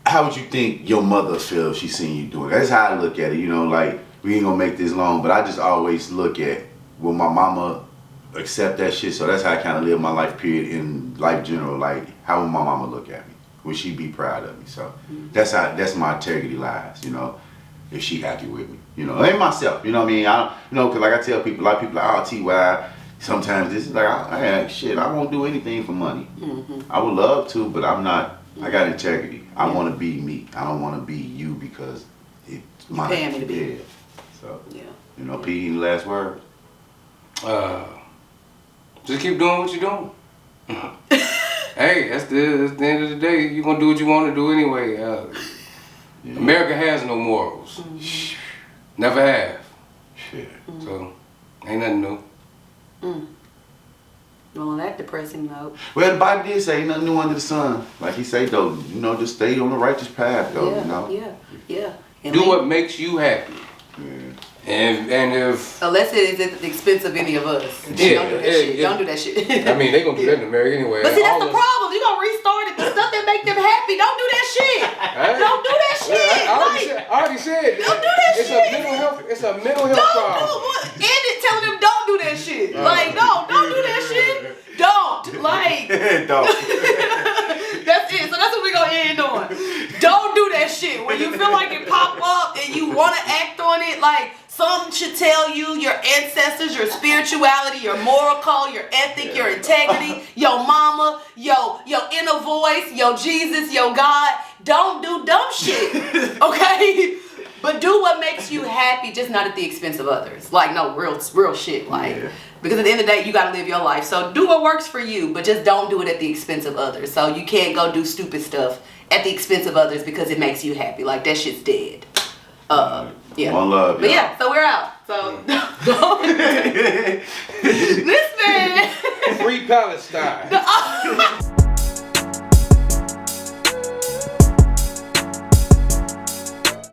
How would you think your mother feel if she seen you doing it? That's how I look at it. Like, we ain't gonna make this long, but I just always look at, will my mama accept that shit? So that's how I kind of live my life, period, in life general. Like, how will my mama look at me? Will she be proud of me? So that's my integrity lies, if she happy with me, and myself, you know what I mean? Because like I tell people, a lot of people like, TY, sometimes this is like, I won't do anything for money. I would love to, but I'm not, I got integrity. I want to be me. I don't want to be you because it's my paying me to be. Yeah. So, Yeah. P, any last word? Just keep doing what you're doing. Hey, that's the end of the day. You're going to do what you want to do anyway. America has no morals. Never have. Shit. So, ain't nothing new. Well, on that depressing note. Well, the Bible did say ain't nothing new under the sun. Like he say though, just stay on the righteous path though, Yeah. And Do what makes you happy. Yeah. And if... Unless it is at the expense of any of us. Yeah, Don't do that shit. yeah. Don't do that shit. I mean, they gonna do that in America anyway. But see, that's All the us- problem. You gonna restart it. The stuff that make them happy. Don't do that shit. Hey. Don't do that shit. I already said. Don't do that it's shit. It's a mental health Don't problem. do what? End it telling them don't do that shit. Like, no, don't do that shit. Don't. Like, Don't. and you feel like it pop up and you want to act on it, like something should tell you your ancestors, your spirituality, your moral code, your ethic, your integrity, your mama, your inner voice, your Jesus, your God. Don't do dumb shit, okay? But do what makes you happy, just not at the expense of others. Like, no, real shit. Like, because at the end of the day, you gotta live your life. So do what works for you, but just don't do it at the expense of others. So you can't go do stupid stuff at the expense of others because it makes you happy. Like, that shit's dead. Yeah. One love. But yeah, so we're out. So this man. Free Palestine.